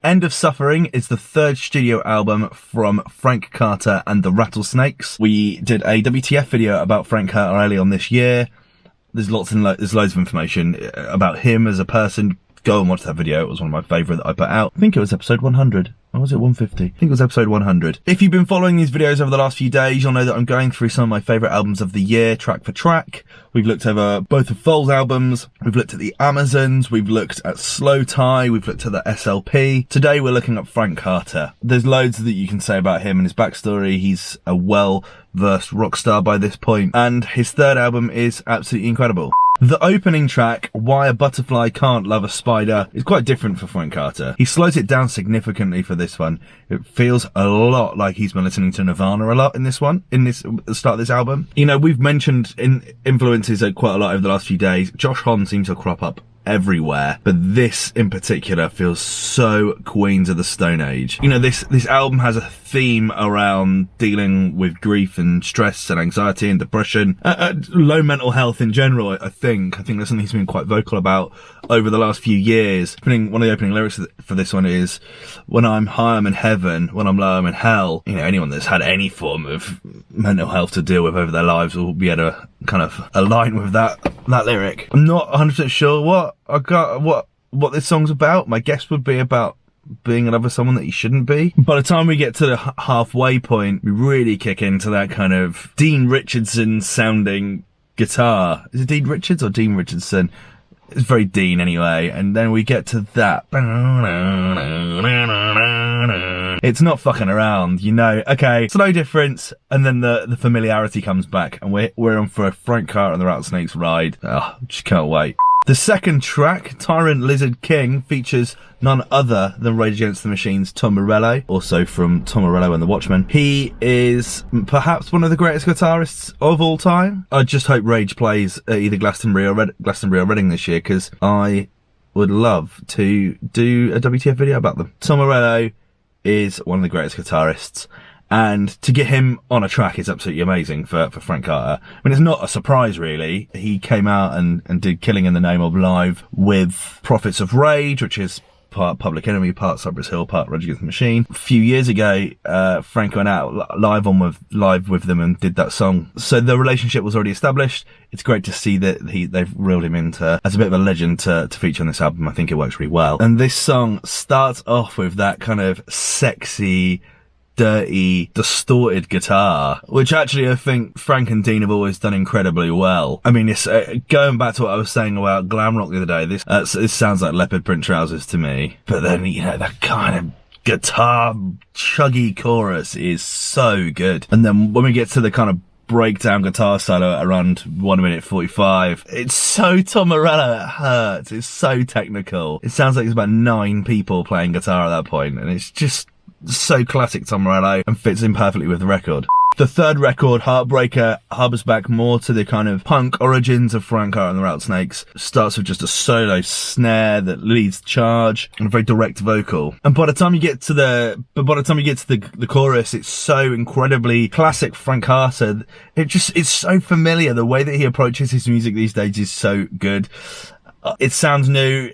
End of Suffering is the third studio album from Frank Carter and The Rattlesnakes. We did a WTF video about Frank Carter early on this year. There's loads of information about him as a person. Go and watch that video. It was one of my favourite that I put out. I think it was episode 100. Or was it 150? I think it was episode 100. If you've been following these videos over the last few days, you'll know that I'm going through some of my favourite albums of the year, track for track. We've looked over both of Foal's albums. We've looked at the Amazons. We've looked at Slow Tie. We've looked at the SLP. Today we're looking at Frank Carter. There's loads that you can say about him and his backstory. He's a well-versed rock star by this point, and his third album is absolutely incredible. The opening track, Why a Butterfly Can't Love a Spider, is quite different for Frank Carter. He slows it down significantly for this one. It feels a lot like he's been listening to Nirvana a lot in the start of this album. You know, we've mentioned influences quite a lot over the last few days. Josh Homme seems to crop up everywhere, but this in particular feels so Queens of the Stone Age. You know, this album has a theme around dealing with grief and stress and anxiety and depression, low mental health in general. I think that's something he's been quite vocal about over the last few years. One of the opening lyrics for this one is, when I'm high I'm in heaven, when I'm low I'm in hell. You know, anyone that's had any form of mental health to deal with over their lives will be able to kind of align with that lyric. I'm not 100% sure what this song's about. My guess would be about being in love with someone that you shouldn't be. By the time we get to the halfway point, we really kick into that kind of Dean Richardson sounding guitar. Is it Dean Richards or Dean Richardson? It's very Dean anyway. And then we get to that. It's not fucking around, you know. Okay, it's no difference. And then the familiarity comes back, and we're on for a Frank Carter and the Rattlesnakes ride. Oh, just can't wait. The second track, Tyrant Lizard King, features none other than Rage Against the Machine's Tom Morello, also from Tom Morello and The Watchmen. He is perhaps one of the greatest guitarists of all time. I just hope Rage plays at either Glastonbury or Reading this year, because I would love to do a WTF video about them. Tom Morello is one of the greatest guitarists, and to get him on a track is absolutely amazing for Frank Carter. I mean, it's not a surprise really. He came out and did Killing in the Name of live with Prophets of Rage, which is part Public Enemy, part Cypress Hill, part Rage Against the Machine. A few years ago, Frank went out live with them and did that song. So the relationship was already established. It's great to see that they've reeled him into as a bit of a legend to feature on this album. I think it works really well. And this song starts off with that kind of sexy, dirty, distorted guitar, which actually I think Frank and Dean have always done incredibly well. I mean, it's going back to what I was saying about glam rock the other day. This sounds like leopard print trousers to me. But then, you know, that kind of guitar chuggy chorus is so good. And then when we get to the kind of breakdown guitar solo at around 1 minute 45, it's so Tom Morello, it hurts. It's so technical. It sounds like there's about 9 people playing guitar at that point, and it's just so classic Tom Morello and fits in perfectly with the record. The third record, Heartbreaker, harbours back more to the kind of punk origins of Frank Carter and the Rattlesnakes. Starts with just a solo snare that leads the charge and a very direct vocal. And by the time you get to the chorus, it's so incredibly classic Frank Carter. It's so familiar. The way that he approaches his music these days is so good. It sounds new,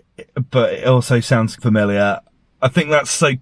but it also sounds familiar. I think that's so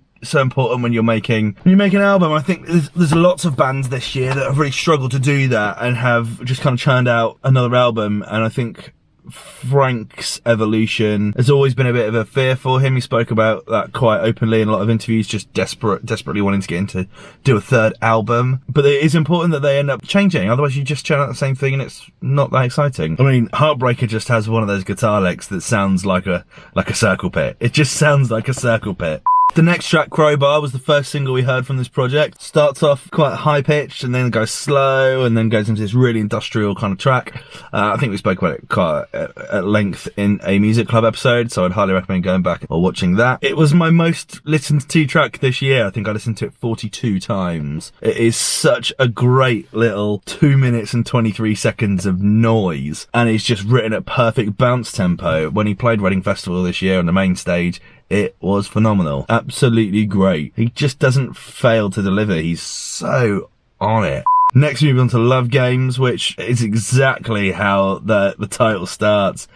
important when you're making an album. I think there's lots of bands this year that have really struggled to do that and have just kind of churned out another album, and I think Frank's evolution has always been a bit of a fear for him. He spoke about that quite openly in a lot of interviews, just desperately wanting to get into do a third album. But it is important that they end up changing, otherwise you just churn out the same thing and it's not that exciting. I mean, Heartbreaker just has one of those guitar licks that sounds like a circle pit. It just sounds like a circle pit. The next track, Crowbar, was the first single we heard from this project. Starts off quite high-pitched and then goes slow and then goes into this really industrial kind of track. I think we spoke about it quite at length in a Music Club episode, so I'd highly recommend going back or watching that. It was my most listened to track this year. I think I listened to it 42 times. It is such a great little 2 minutes and 23 seconds of noise, and it's just written at perfect bounce tempo. When he played Reading Festival this year on the main stage, it was phenomenal. Absolutely great. He just doesn't fail to deliver. He's so on it. Next, we move on to Love Games, which is exactly how the title starts.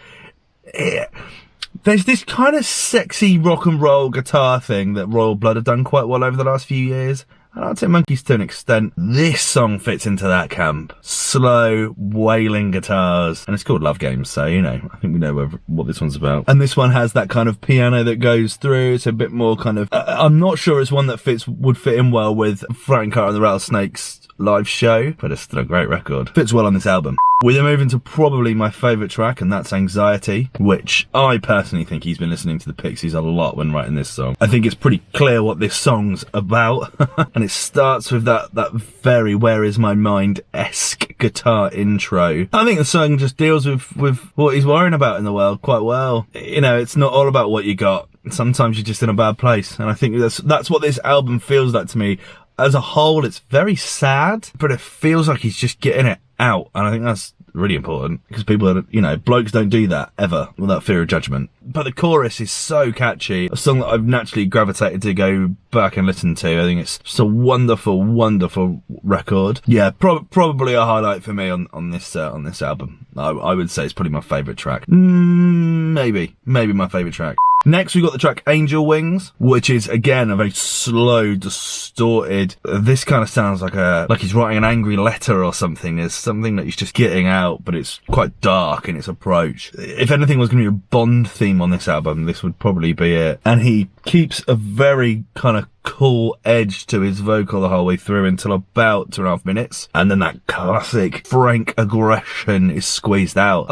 There's this kind of sexy rock and roll guitar thing that Royal Blood have done quite well over the last few years. And Arctic Monkeys to an extent. This song fits into that camp. Slow, wailing guitars. And it's called Love Games, so, you know, I think we know what this one's about. And this one has that kind of piano that goes through. It's a bit more kind of... I'm not sure it's one that would fit in well with Frank Carter The Rattlesnakes live show, but it's still a great record. Fits well on this album. We then move into probably my favourite track, and that's Anxiety, which I personally think he's been listening to the Pixies a lot when writing this song. I think it's pretty clear what this song's about, and it starts with that very Where Is My Mind-esque guitar intro. I think the song just deals with what he's worrying about in the world quite well. You know, it's not all about what you got. Sometimes you're just in a bad place, and I think that's what this album feels like to me. As a whole, it's very sad, but it feels like he's just getting it out. And I think that's really important because people, you know, blokes don't do that ever without fear of judgment. But the chorus is so catchy. A song that I've naturally gravitated to go back and listen to. I think it's just a wonderful, wonderful record. Yeah, probably a highlight for me on this album. I would say it's probably my favourite track. Maybe my favourite track. Next, we got the track Angel Wings, which is, again, a very slow, distorted... This kind of sounds like he's writing an angry letter or something. There's something that he's just getting out, but it's quite dark in its approach. If anything was going to be a Bond theme on this album, this would probably be it. And he keeps a very kind of cool edge to his vocal the whole way through until about 2.5 minutes. And then that classic Frank aggression is squeezed out.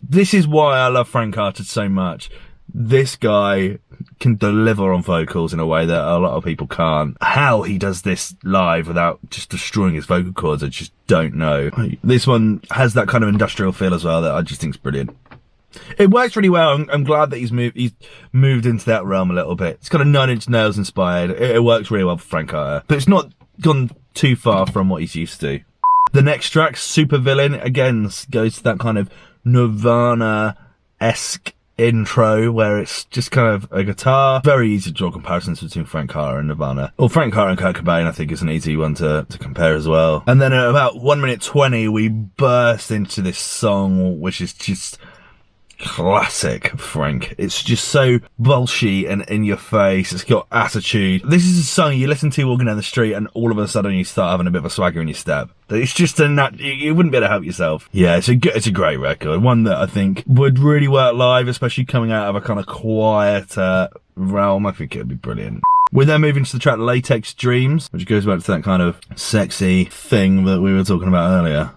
This is why I love Frank Carter so much. This guy can deliver on vocals in a way that a lot of people can't. How he does this live without just destroying his vocal cords, I just don't know. This one has that kind of industrial feel as well that I just think is brilliant. It works really well. I'm glad that he's moved into that realm a little bit. It's kind of 9 Inch Nails inspired. It works really well for Frank Carter, but it's not gone too far from what he's used to. The next track, Supervillain, again goes to that kind of Nirvana-esque intro where it's just kind of a guitar. Very easy to draw comparisons between Frank Carter and Nirvana. Or Frank Carter and Kurt Cobain, I think, is an easy one to compare as well. And then at about 1:20, we burst into this song, which is just classic Frank. It's just so bolshy and in your face. It's got attitude. This is a song you listen to walking down the street and all of a sudden you start having a bit of a swagger in your step. It's just you wouldn't be able to help yourself. Yeah, it's a great record. One that I think would really work live, especially coming out of a kind of quieter realm. I think it would be brilliant. We then move into the track Latex Dreams, which goes back to that kind of sexy thing that we were talking about earlier.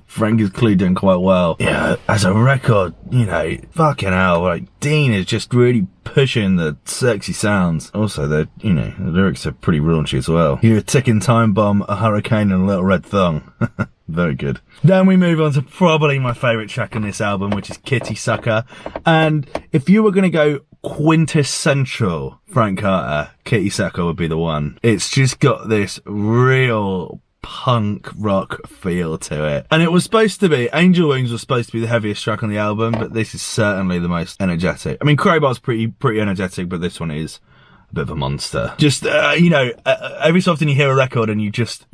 Frank is clearly doing quite well. Yeah, as a record, you know, fucking hell, like, Dean is just really pushing the sexy sounds. Also, the lyrics are pretty raunchy as well. You're a ticking time bomb, a hurricane, and a little red thong. Very good. Then we move on to probably my favourite track on this album, which is Kitty Sucker. And if you were going to go quintessential Frank Carter, Kitty Sucker would be the one. It's just got this real punk rock feel to it. And it was supposed to be, Angel Wings was supposed to be the heaviest track on the album, but this is certainly the most energetic. I mean, Crowbar's pretty energetic, but this one is a bit of a monster. Just, every so often you hear a record and it just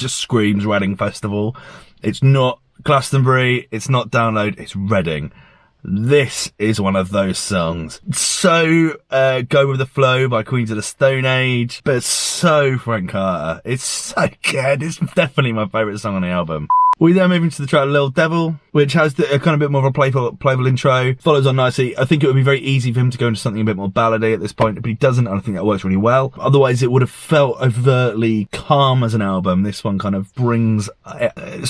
screams Reading Festival. It's not Glastonbury, it's not Download, it's Reading. This is one of those songs. So, Go With The Flow by Queens of the Stone Age, but it's so Frank Carter. It's so good. It's definitely my favourite song on the album. We then move into the track Little Devil, which has a kind of bit more of a playful intro. Follows on nicely. I think it would be very easy for him to go into something a bit more ballady at this point, but he doesn't, and I think that works really well. Otherwise, it would have felt overtly calm as an album. This one kind of brings,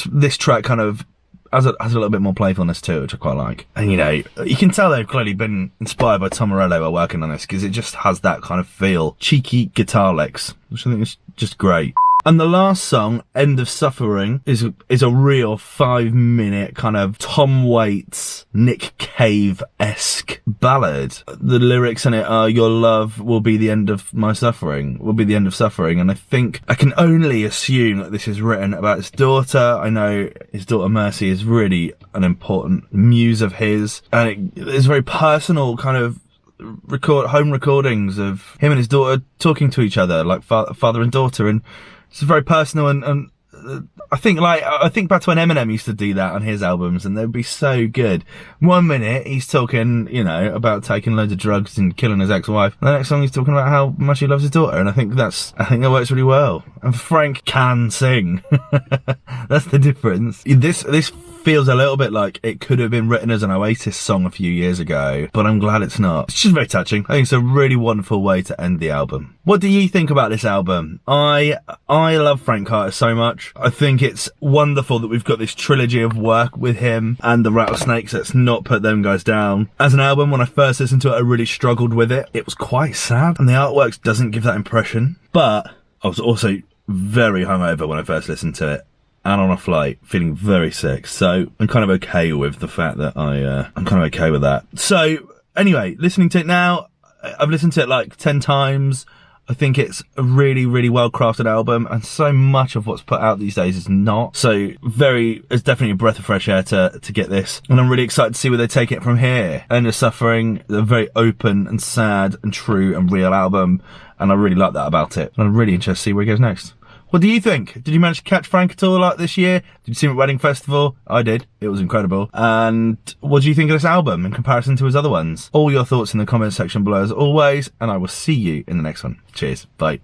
this track kind of has a little bit more playfulness to it, which I quite like. And, you can tell they've clearly been inspired by Tom Morello while working on this, because it just has that kind of feel. Cheeky guitar licks, which I think is just great. And the last song, End of Suffering, is a real 5-minute kind of Tom Waits, Nick Cave-esque ballad. The lyrics in it are, your love will be the end of my suffering, And I think I can only assume that this is written about his daughter. I know his daughter Mercy is really an important muse of his. And it's very personal kind of home recordings of him and his daughter talking to each other, like father and daughter. And it's very personal and I think back to when Eminem used to do that on his albums, and they'd be so good. One minute he's talking, you know, about taking loads of drugs and killing his ex-wife. The next song he's talking about how much he loves his daughter, and I think that works really well. And Frank can sing. That's the difference. This feels a little bit like it could have been written as an Oasis song a few years ago, but I'm glad it's not. It's just very touching. I think it's a really wonderful way to end the album. What do you think about this album? I love Frank Carter so much. I think it's wonderful that we've got this trilogy of work with him and the Rattlesnakes. Let's not put them guys down. As an album, when I first listened to it, I really struggled with it. It was quite sad, and the artwork doesn't give that impression. But I was also very hungover when I first listened to it, and on a flight, feeling very sick. So I'm kind of okay with the fact that I'm kind of okay with that. So anyway, listening to it now, I've listened to it like 10 times. I think it's a really, really well-crafted album, and so much of what's put out these days is not. So it's definitely a breath of fresh air to get this. And I'm really excited to see where they take it from here. End of Suffering, a very open and sad and true and real album, and I really like that about it. And I'm really interested to see where it goes next. What do you think? Did you manage to catch Frank at all like this year? Did you see him at Wedding Festival? I did. It was incredible. And what do you think of this album in comparison to his other ones? All your thoughts in the comments section below as always, and I will see you in the next one. Cheers. Bye.